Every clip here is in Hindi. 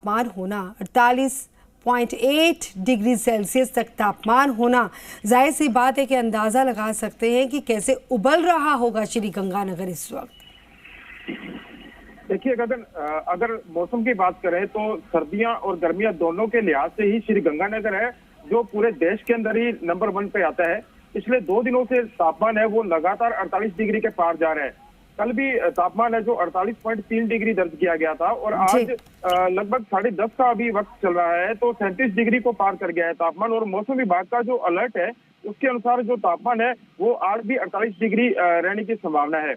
तापमान होना 48.8 डिग्री सेल्सियस तक तापमान होना, जाहिर सी बात है कि अंदाज़ा लगा सकते हैं कि कैसे उबल रहा होगा श्री गंगानगर इस वक्त। देखिए गगन, अगर मौसम की बात करें तो सर्दियां और गर्मियां दोनों के लिहाज से ही श्री गंगानगर है जो पूरे देश के अंदर ही नंबर 1 पे आता है। पिछले 2 दिनों से तापमान है वो लगातार 48 डिग्री के पार जा रहा है। कल भी तापमान है जो 48.3 डिग्री दर्ज किया गया था और आज लगभग 10:30 का अभी वक्त चल रहा है तो 37 डिग्री को पार कर गया है तापमान। और मौसम विभाग का जो अलर्ट है उसके अनुसार जो तापमान है वो आज भी 48 डिग्री रहने की संभावना है।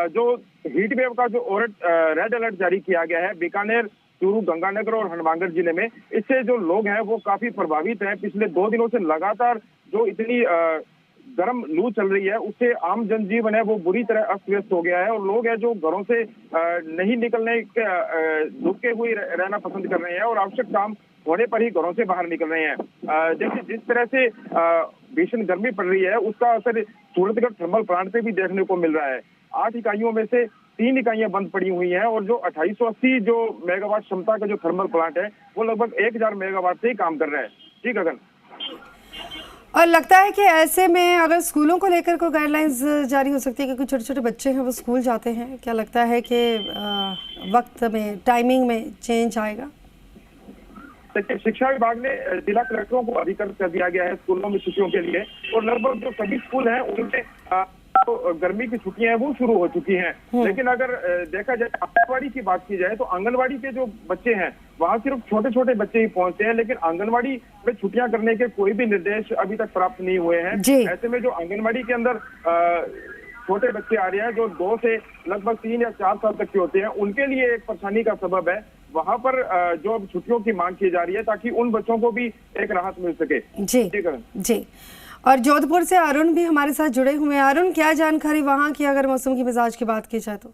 जो हीट वेव का जो रेड अलर्ट जारी किया गया है बीकानेर, चूरू, गंगानगर और हनुमानगढ़ जिले में, इससे जो लोग हैं वो काफी प्रभावित हैं। पिछले 2 दिनों से लगातार जो इतनी गर्म लू चल रही है उससे आम जनजीवन है वो बुरी तरह अस्त व्यस्त हो गया है और लोग हैं जो घरों से नहीं निकलने के रुके हुए रहना पसंद कर रहे हैं और आवश्यक काम होने पर ही घरों से बाहर निकल रहे हैं। जैसे जिस तरह से भीषण गर्मी पड़ रही है उसका असर सूरतगढ़ थर्मल प्लांट पे भी देखने को मिल रहा है। 8 इकाइयों में से 3 इकाइयां बंद पड़ी हुई हैं और जो 2880 जो मेगावाट क्षमता का जो थर्मल प्लांट है वो लगभग 1000 मेगावाट से ही काम कर रहा है। जी गगन, और लगता है कि ऐसे में अगर स्कूलों को लेकर कोई गाइडलाइंस जारी हो सकती है क्योंकि छोटे छोटे बच्चे हैं वो स्कूल जाते हैं, क्या लगता है कि वक्त में टाइमिंग में चेंज आएगा? देखिए, शिक्षा विभाग ने जिला कलेक्टरों को अधिकृत कर दिया गया है स्कूलों में छुट्टियों के लिए और लगभग जो सभी स्कूल हैं उनमें तो गर्मी की छुट्टियां हैं वो शुरू हो चुकी हैं। लेकिन अगर देखा जाए आंगनबाड़ी की बात की जाए तो आंगनबाड़ी के जो बच्चे हैं वहां सिर्फ छोटे छोटे बच्चे ही पहुंचते हैं, लेकिन आंगनबाड़ी में छुट्टियां करने के कोई भी निर्देश अभी तक प्राप्त नहीं हुए हैं। ऐसे में जो आंगनबाड़ी के अंदर छोटे बच्चे आ रहे हैं जो 2 से लगभग 3 या 4 साल तक के होते हैं, उनके लिए एक परेशानी का सबब है। वहां पर जो अब छुट्टियों की मांग की जा रही है ताकि उन बच्चों को भी एक राहत मिल सके। जी। और जोधपुर से अरुण भी हमारे साथ जुड़े हुए हैं। अरुण, क्या जानकारी वहां की अगर मौसम की मिजाज की बात की जाए तो?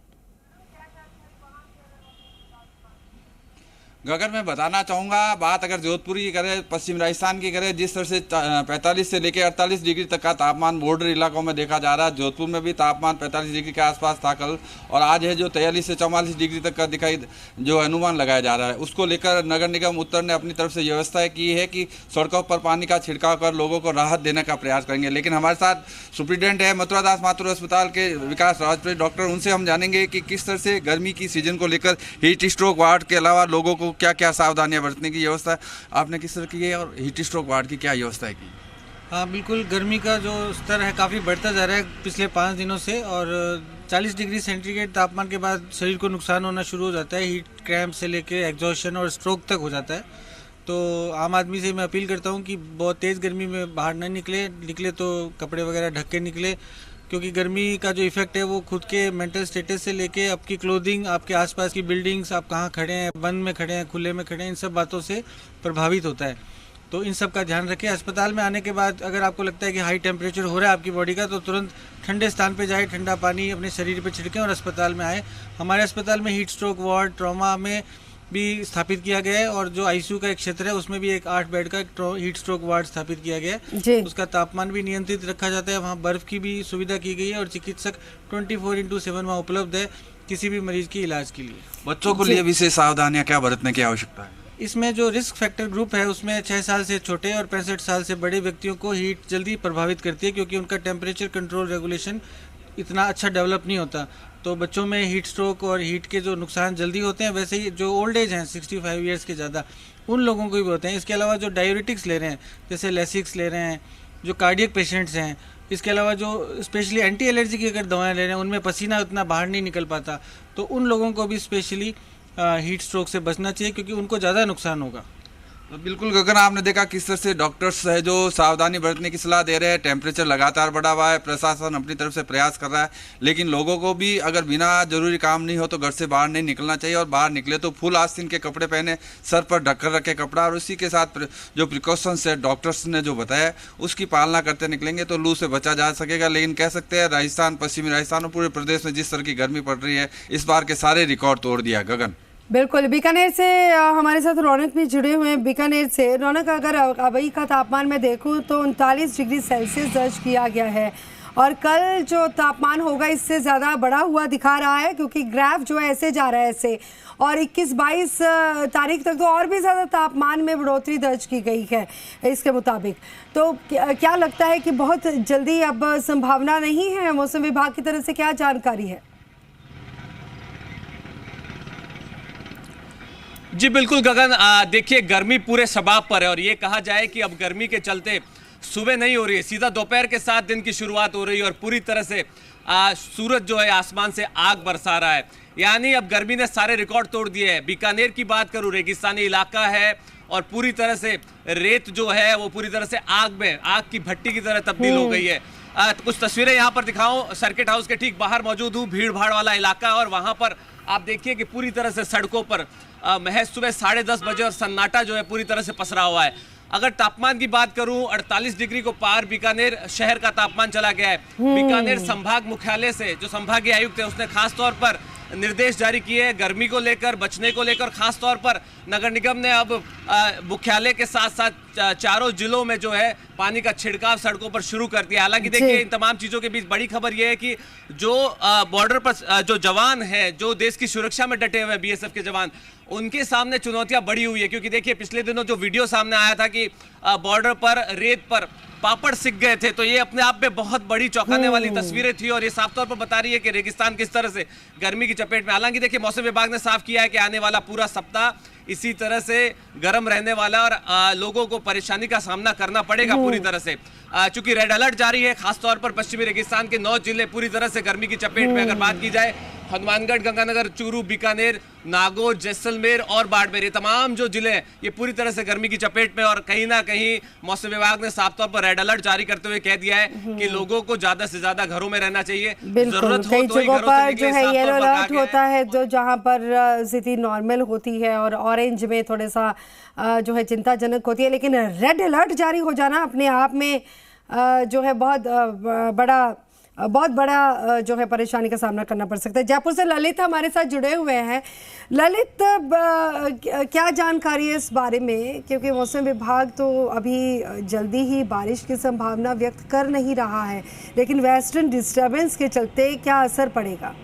अगर मैं बताना चाहूँगा, बात अगर जोधपुर की करें, पश्चिम राजस्थान की करें, जिस तरह से 45 से लेकर 48 डिग्री तक का तापमान बॉर्डर इलाकों में देखा जा रहा है। जोधपुर में भी तापमान 45 डिग्री के आसपास था कल और आज है जो 43 से 44 डिग्री तक का जो अनुमान लगाया जा रहा है। उसको लेकर नगर निगम उत्तर ने अपनी तरफ से व्यवस्था की है कि सड़कों पर पानी का छिड़काव कर लोगों को राहत देने का प्रयास करेंगे। लेकिन हमारे साथ सुप्रिटेंडेंट है मथुरा दास माथुर अस्पताल के विकास राजपूत डॉक्टर, उनसे हम जानेंगे कि किस तरह से गर्मी की सीजन को लेकर हीट स्ट्रोक वार्ड के अलावा लोगों को क्या क्या सावधानियां बरतने की व्यवस्था आपने किस तरह की है और हीट स्ट्रोक वार्ड की क्या व्यवस्था है की? हाँ बिल्कुल, गर्मी का जो स्तर है काफ़ी बढ़ता जा रहा है पिछले 5 दिनों से और 40 डिग्री सेंटीग्रेड तापमान के बाद शरीर को नुकसान होना शुरू हो जाता है। हीट क्रैम्प से लेके एग्जॉशन और स्ट्रोक तक हो जाता है। तो आम आदमी से मैं अपील करता हूँ कि बहुत तेज़ गर्मी में बाहर न निकले तो कपड़े वगैरह ढक के निकले, क्योंकि गर्मी का जो इफेक्ट है वो खुद के मेंटल स्टेटस से लेके आपकी क्लोथिंग, आपके आसपास की बिल्डिंग्स, आप कहाँ खड़े हैं, बंद में खड़े हैं, खुले में खड़े हैं, इन सब बातों से प्रभावित होता है। तो इन सब का ध्यान रखें। अस्पताल में आने के बाद अगर आपको लगता है कि हाई टेम्परेचर हो रहा है आपकी बॉडी का तो तुरंत ठंडे स्थान पे जाए, ठंडा पानी अपने शरीर पे छिड़कें और अस्पताल में आए। हमारे अस्पताल में हीट स्ट्रोक वार्ड, ट्रॉमा में भी स्थापित किया गया है और जो आईसीयू का एक क्षेत्र है उसमें भी एक 8 बेड का हीट स्ट्रोक वार्ड स्थापित किया गया है। उसका तापमान भी नियंत्रित रखा जाता है, वहाँ बर्फ की भी सुविधा की गई है और चिकित्सक 24/7 वहाँ उपलब्ध है किसी भी मरीज के इलाज के लिए। बच्चों को लिए विशेष सावधानियां क्या बरतने की आवश्यकता है? इसमें जो रिस्क फैक्टर ग्रुप है उसमें 6 साल से छोटे और 65 साल से बड़े व्यक्तियों को हीट जल्दी प्रभावित करती है, क्योंकि उनका टेम्परेचर कंट्रोल रेगुलेशन इतना अच्छा डेवलप नहीं होता। तो बच्चों में हीट स्ट्रोक और हीट के जो नुकसान जल्दी होते हैं, वैसे ही जो ओल्ड एज हैं 65 ईयर्स के ज़्यादा, उन लोगों को भी होते हैं। इसके अलावा जो डायूरेटिक्स ले रहे हैं जैसे लेसिक्स ले रहे हैं, जो कार्डियक पेशेंट्स हैं, इसके अलावा जो स्पेशली एंटी एलर्जी की अगर दवाएं ले रहे हैं उनमें पसीना उतना बाहर नहीं निकल पाता, तो उन लोगों को भी स्पेशली हीट स्ट्रोक से बचना चाहिए क्योंकि उनको ज़्यादा नुकसान होगा। तो बिल्कुल गगन, आपने देखा किस तरह से डॉक्टर्स है जो सावधानी बरतने की सलाह दे रहे हैं। टेम्परेचर लगातार बढ़ा हुआ है, प्रशासन अपनी तरफ से प्रयास कर रहा है, लेकिन लोगों को भी अगर बिना जरूरी काम नहीं हो तो घर से बाहर नहीं निकलना चाहिए और बाहर निकले तो फुल आस्तीन के कपड़े पहने, सर पर ढककर रखे कपड़ा और उसी के साथ जो प्रिकॉशंस है डॉक्टर्स ने जो बताया उसकी पालना करते निकलेंगे तो लू से बचा जा सकेगा। लेकिन कह सकते हैं राजस्थान, पश्चिमी राजस्थान और पूरे प्रदेश में जिस तरह की गर्मी पड़ रही है इस बार के सारे रिकॉर्ड तोड़ दिया। गगन, बिल्कुल, बीकानेर से हमारे साथ रौनक भी जुड़े हुए हैं। बीकानेर से रौनक, अगर अभी का तापमान मैं देखूं तो 39 डिग्री सेल्सियस दर्ज किया गया है और कल जो तापमान होगा इससे ज़्यादा बढ़ा हुआ दिखा रहा है, क्योंकि ग्राफ जो है ऐसे जा रहा है ऐसे, और 21-22 तारीख तक तो और भी ज़्यादा तापमान में बढ़ोतरी दर्ज की गई है इसके मुताबिक। तो क्या लगता है कि बहुत जल्दी अब संभावना नहीं है? मौसम विभाग की तरफ से क्या जानकारी है? जी बिल्कुल गगन, देखिए गर्मी पूरे शबाब पर है, और ये कहा जाए कि अब गर्मी के चलते सुबह नहीं हो रही है, सीधा दोपहर के साथ दिन की शुरुआत हो रही है, और पूरी तरह से सूरज जो है आसमान से आग बरसा रहा है। यानी अब गर्मी ने सारे रिकॉर्ड तोड़ दिए हैं। बीकानेर की बात करूं, रेगिस्तानी इलाका है और पूरी तरह से रेत जो है वो पूरी तरह से आग की भट्टी की तरह तब्दील हो गई है। कुछ तस्वीरें यहाँ पर दिखाऊं, सर्किट हाउस के ठीक बाहर मौजूद हूँ, भीड़ भाड़ वाला इलाका, और वहाँ पर आप देखिए कि पूरी तरह से सड़कों पर महज सुबह 10:30 बजे और सन्नाटा जो है पूरी तरह से पसरा हुआ है। अगर तापमान की बात करूं, 48 डिग्री को पार बीकानेर शहर का तापमान चला गया है। बीकानेर संभाग मुख्यालय से जो संभागीय आयुक्त है उसने खास तौर पर निर्देश जारी किए हैं गर्मी को लेकर, बचने को लेकर। खास तौर पर नगर निगम ने अब मुख्यालय के साथ साथ चारों जिलों में जो है पानी का छिड़काव सड़कों पर शुरू कर दिया। हालांकि देखिए इन तमाम चीजों के बीच बड़ी खबर यह है कि जो बॉर्डर पर जो जवान है, जो देश की सुरक्षा में डटे हुए हैं बीएसएफ के जवान, उनके सामने चुनौतियां बढ़ी हुई है। क्योंकि देखिए पिछले दिनों जो वीडियो सामने आया था कि बॉर्डर पर रेत पर पापड़ सिक गए थे, तो ये अपने आप में बहुत बड़ी चौंकाने वाली तस्वीरें थी, और ये साफ तौर पर बता रही है कि रेगिस्तान किस तरह से गर्मी की चपेट में। हालांकि देखिए मौसम विभाग ने साफ किया है कि आने वाला पूरा सप्ताह इसी तरह से गर्म रहने वाला, और लोगों को परेशानी का सामना करना पड़ेगा पूरी तरह से। चूंकि रेड अलर्ट जारी है, खासतौर पर पश्चिमी रेगिस्तान के 9 जिले पूरी तरह से गर्मी की चपेट में। अगर बात की जाए हनुमानगढ़, गंगानगर, चूरू, बीकानेर, नागौर, जैसलमेर और बाड़मेर, ये तमाम जो जिले हैं ये पूरी तरह से गर्मी की चपेट में, और कहीं ना कहीं मौसम विभाग ने साफ तौर पर रेड अलर्ट जारी करते हुए कह दिया है कि लोगों को ज्यादा से ज्यादा घरों में रहना चाहिए। बिल्कुल, कई जगहों पर जो है येलो अलर्ट होता है, जो जहां पर स्थिति नॉर्मल होती है, और ऑरेंज में थोड़ा सा जो है चिंताजनक होती है, लेकिन रेड अलर्ट जारी हो जाना अपने आप में जो है बहुत बड़ा जो है परेशानी का सामना करना पड़ सकता है। जयपुर से ललित हमारे साथ जुड़े हुए हैं। ललित, क्या जानकारी है इस बारे में, क्योंकि मौसम विभाग तो अभी जल्दी ही बारिश की संभावना व्यक्त कर नहीं रहा है, लेकिन वेस्टर्न डिस्टर्बेंस के चलते क्या असर पड़ेगा?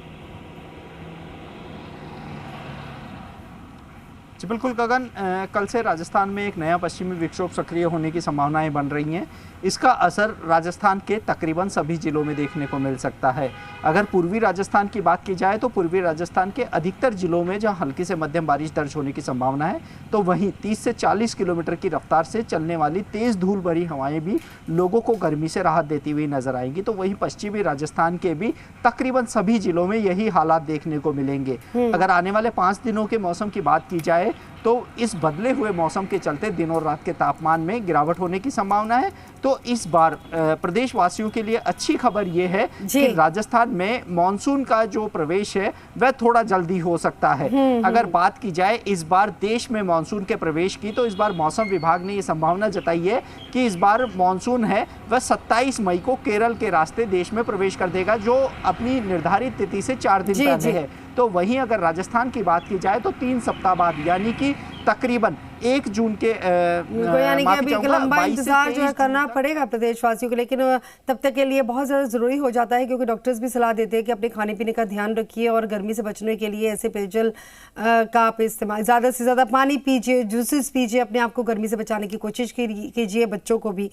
जी बिल्कुल गगन, कल से राजस्थान में एक नया पश्चिमी विक्षोभ सक्रिय होने की संभावनाएं बन रही हैं। इसका असर राजस्थान के तकरीबन सभी जिलों में देखने को मिल सकता है। अगर पूर्वी राजस्थान की बात की जाए तो पूर्वी राजस्थान के अधिकतर जिलों में जहां हल्की से मध्यम बारिश दर्ज होने की संभावना है, तो वहीं 30 से 40 किलोमीटर की रफ्तार से चलने वाली तेज़ धूल भरी हवाएं भी लोगों को गर्मी से राहत देती हुई नजर आएंगी। तो वहीं पश्चिमी राजस्थान के भी तकरीबन सभी जिलों में यही हालात देखने को मिलेंगे। अगर आने वाले 5 दिनों के मौसम की बात की जाए तो इस बदले हुए मौसम के चलते दिन और रात के तापमान में गिरावट होने की संभावना है। तो इस बार प्रदेशवासियों के लिए अच्छी खबर यह है कि राजस्थान में मानसून का जो प्रवेश है वह थोड़ा जल्दी हो सकता है। अगर बात की जाए इस बार देश में मानसून के प्रवेश की, तो इस बार मौसम विभाग ने ये संभावना जताई है कि इस बार मानसून है वह 27 मई को केरल के रास्ते देश में प्रवेश कर देगा, जो अपनी निर्धारित तिथि से 4 दिन पहले है। तो वहीं अगर राजस्थान की बात की जाए तो 3 सप्ताह बाद यानी कि तकरीबन 1 जून के यानी कि अभी लंबा इंतजार जो है करना पड़ेगा प्रदेशवासियों को, लेकिन तब तक के लिए बहुत ज़्यादा ज़रूरी हो जाता है, क्योंकि डॉक्टर्स भी सलाह देते हैं कि अपने खाने पीने का ध्यान रखिए, और गर्मी से बचने के लिए ऐसे पेयजल का आप इस्तेमाल, ज़्यादा से ज़्यादा पानी पीजिए, जूसेस पीजिए, अपने आप को गर्मी से बचाने की कोशिश कीजिए, बच्चों को भी।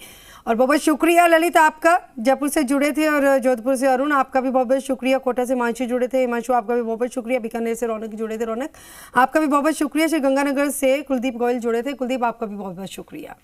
और बहुत बहुत शुक्रिया ललित आपका, जयपुर से जुड़े थे, और जोधपुर से अरुण आपका भी बहुत बहुत शुक्रिया, कोटा से हिमांशु जुड़े थे, हिमांशु आपका भी बहुत बहुत शुक्रिया, बीकानेर से रौनक जुड़े थे, रौनक आपका भी बहुत बहुत शुक्रिया, श्री गंगानगर से कुलदीप गोयल जुड़े थे, कुलदीप आपका भी बहुत बहुत शुक्रिया।